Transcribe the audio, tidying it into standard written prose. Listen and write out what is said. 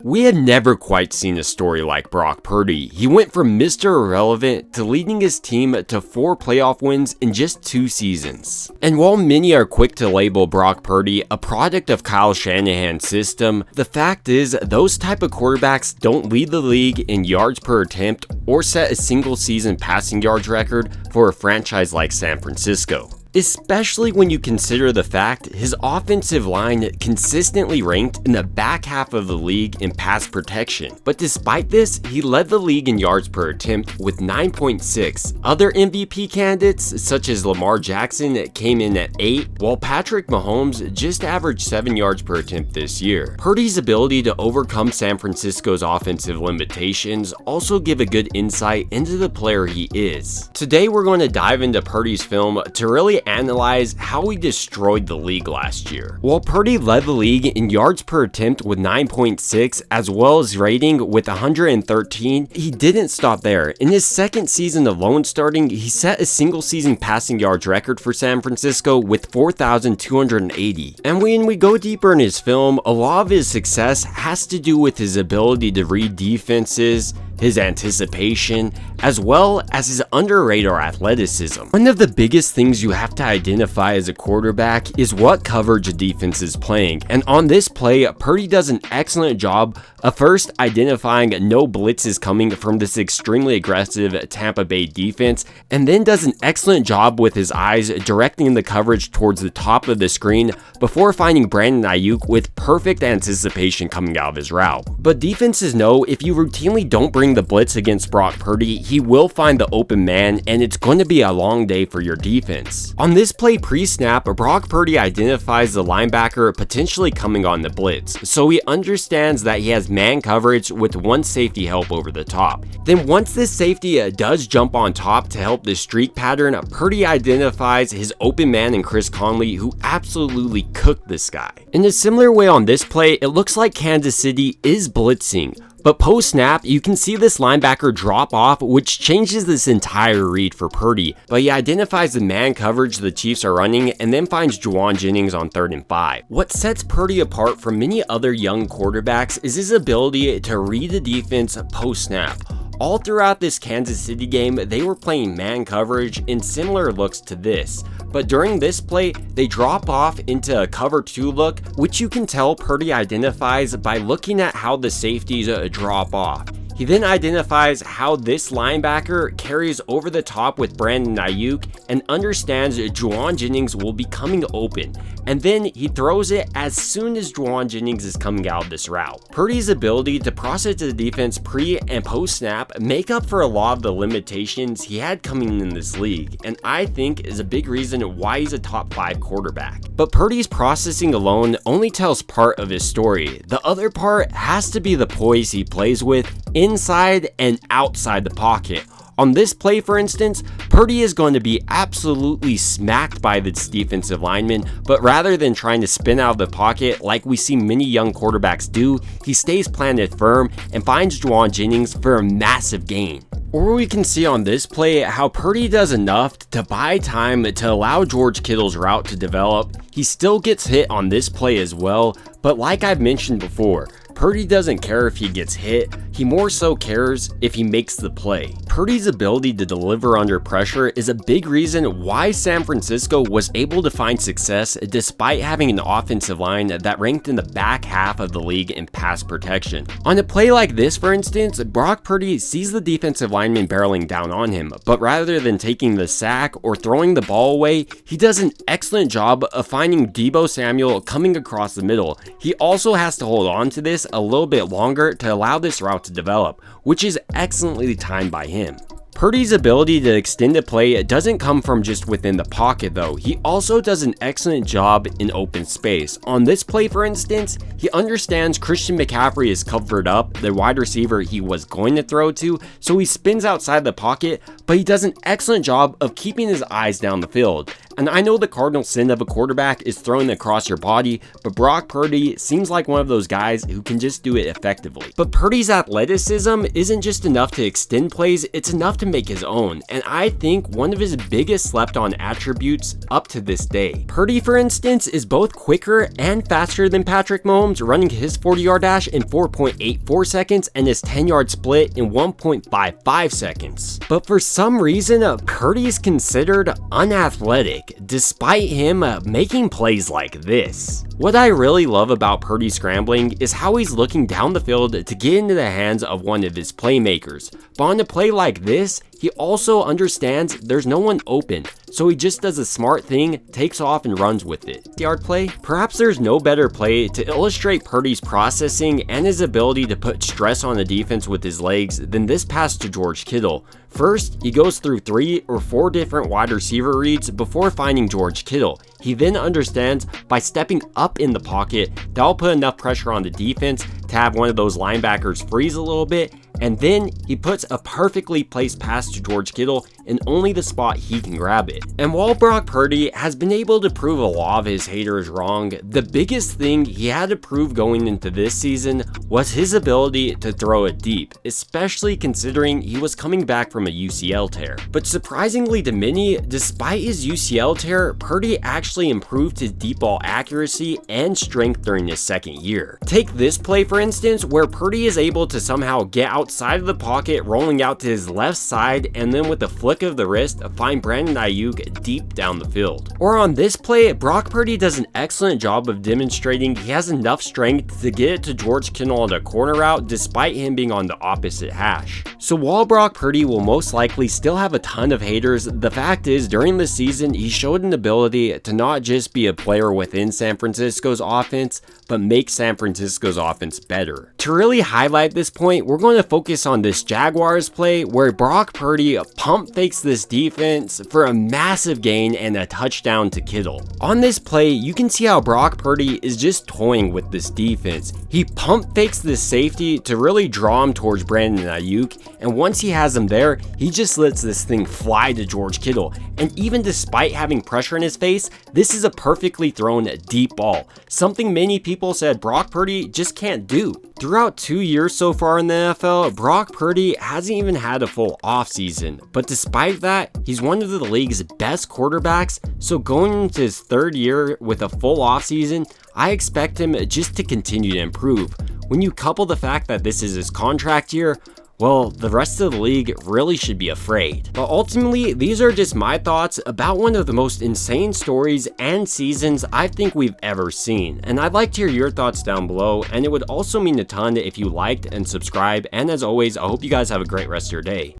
We had never quite seen a story like Brock Purdy. He went from Mr. Irrelevant to leading his team to 4 playoff wins in just 2 seasons. And while many are quick to label Brock Purdy a product of Kyle Shanahan's system, the fact is those type of quarterbacks don't lead the league in yards per attempt or set a single season passing yards record for a franchise like San Francisco. Especially when you consider the fact his offensive line consistently ranked in the back half of the league in pass protection. But despite this, he led the league in yards per attempt with 9.6. Other MVP candidates such as Lamar Jackson came in at 8, while Patrick Mahomes just averaged 7 yards per attempt this year. Purdy's ability to overcome San Francisco's offensive limitations also give a good insight into the player he is. Today we're going to dive into Purdy's film to really analyze how he destroyed the league last year. While Purdy led the league in yards per attempt with 9.6 as well as rating with 113, he didn't stop there. In his second season alone starting, he set a single season passing yards record for San Francisco with 4,280. And when we go deeper in his film, a lot of his success has to do with his ability to read defenses, his anticipation, as well as his under-radar athleticism. One of the biggest things you have to identify as a quarterback is what coverage a defense is playing, and on this play, Purdy does an excellent job of first identifying no blitzes coming from this extremely aggressive Tampa Bay defense, and then does an excellent job with his eyes directing the coverage towards the top of the screen before finding Brandon Ayuk with perfect anticipation coming out of his route. But defenses know if you routinely don't bring the blitz against Brock Purdy, he will find the open man, and it's going to be a long day for your defense. On this play pre-snap, Brock Purdy identifies the linebacker potentially coming on the blitz, so he understands that he has man coverage with one safety help over the top. Then once this safety does jump on top to help the streak pattern, Purdy identifies his open man in Chris Conley, who absolutely cooked this guy. In a similar way on this play, it looks like Kansas City is blitzing, but post-snap, you can see this linebacker drop off, which changes this entire read for Purdy. But he identifies the man coverage the Chiefs are running and then finds Juwan Jennings on 3rd and 5. What sets Purdy apart from many other young quarterbacks is his ability to read the defense post-snap. All throughout this Kansas City game, they were playing man coverage in similar looks to this. But during this play, they drop off into a cover 2 look, which you can tell Purdy identifies by looking at how the safeties drop off. He then identifies how this linebacker carries over the top with Brandon Ayuk and understands Juwan Jennings will be coming open, and then he throws it as soon as Juwan Jennings is coming out of this route. Purdy's ability to process the defense pre and post snap make up for a lot of the limitations he had coming in this league, and I think is a big reason why he's a top 5 quarterback. But Purdy's processing alone only tells part of his story. The other part has to be the poise he plays with inside and outside the pocket. On this play, for instance, Purdy is going to be absolutely smacked by this defensive lineman, but rather than trying to spin out of the pocket like we see many young quarterbacks do, he stays planted firm and finds Juwan Jennings for a massive gain. Or we can see on this play how Purdy does enough to buy time to allow George Kittle's route to develop. He still gets hit on this play as well, but like I've mentioned before, Purdy doesn't care if he gets hit, he more so cares if he makes the play. Purdy's ability to deliver under pressure is a big reason why San Francisco was able to find success despite having an offensive line that ranked in the back half of the league in pass protection. On a play like this, for instance, Brock Purdy sees the defensive lineman barreling down on him, but rather than taking the sack or throwing the ball away, he does an excellent job of finding Deebo Samuel coming across the middle. He also has to hold on to this a little bit longer to allow this route to develop, which is excellently timed by him. Purdy's ability to extend a play doesn't come from just within the pocket though, he also does an excellent job in open space. On this play, for instance, he understands Christian McCaffrey is covered up, the wide receiver he was going to throw to, so he spins outside the pocket, but he does an excellent job of keeping his eyes down the field. And I know the cardinal sin of a quarterback is throwing across your body, but Brock Purdy seems like one of those guys who can just do it effectively. But Purdy's athleticism isn't just enough to extend plays, it's enough to make his own, and I think one of his biggest slept on attributes up to this day. Purdy, for instance, is both quicker and faster than Patrick Mahomes, running his 40-yard dash in 4.84 seconds and his 10-yard split in 1.55 seconds. But for some reason, Purdy is considered unathletic, despite him making plays like this. What I really love about Purdy scrambling is how he's looking down the field to get into the hands of one of his playmakers. But on a play like this, he also understands there's no one open, so he just does a smart thing, takes off and runs with it. Yard play? Perhaps there's no better play to illustrate Purdy's processing and his ability to put stress on the defense with his legs than this pass to George Kittle. First, he goes through 3 or 4 different wide receiver reads before finding George Kittle. He then understands by stepping up in the pocket, that'll put enough pressure on the defense to have one of those linebackers freeze a little bit, and then he puts a perfectly placed pass to George Kittle in only the spot he can grab it. And while Brock Purdy has been able to prove a lot of his haters wrong, the biggest thing he had to prove going into this season was his ability to throw it deep, especially considering he was coming back from a UCL tear. But surprisingly to many, despite his UCL tear, Purdy actually improved his deep ball accuracy and strength during his second year. Take this play for instance, where Purdy is able to somehow get outside of the pocket, rolling out to his left side, and then with a flick of the wrist, find Brandon Ayuk deep down the field. Or on this play, Brock Purdy does an excellent job of demonstrating he has enough strength to get it to George Kittle on a corner route despite him being on the opposite hash. So while Brock Purdy will most likely still have a ton of haters, the fact is during the season he showed an ability to not just be a player within San Francisco's offense, but make San Francisco's offense better. To really highlight this point, we're going to focus on this Jaguars play where Brock Purdy pump fakes this defense for a massive gain and a touchdown to Kittle. On this play, you can see how Brock Purdy is just toying with this defense. He pump fakes this safety to really draw him towards Brandon Ayuk, and once he has him there, he just lets this thing fly to George Kittle. And even despite having pressure in his face, this is a perfectly thrown deep ball, something many people said Brock Purdy just can't do. Throughout 2 years so far in the NFL, Brock Purdy hasn't even had a full offseason, but despite that, he's one of the league's best quarterbacks, so going into his 3rd year with a full offseason, I expect him just to continue to improve. When you couple the fact that this is his contract year, well, the rest of the league really should be afraid. But ultimately, these are just my thoughts about one of the most insane stories and seasons I think we've ever seen. And I'd like to hear your thoughts down below, and it would also mean a ton if you liked and subscribed. And as always, I hope you guys have a great rest of your day.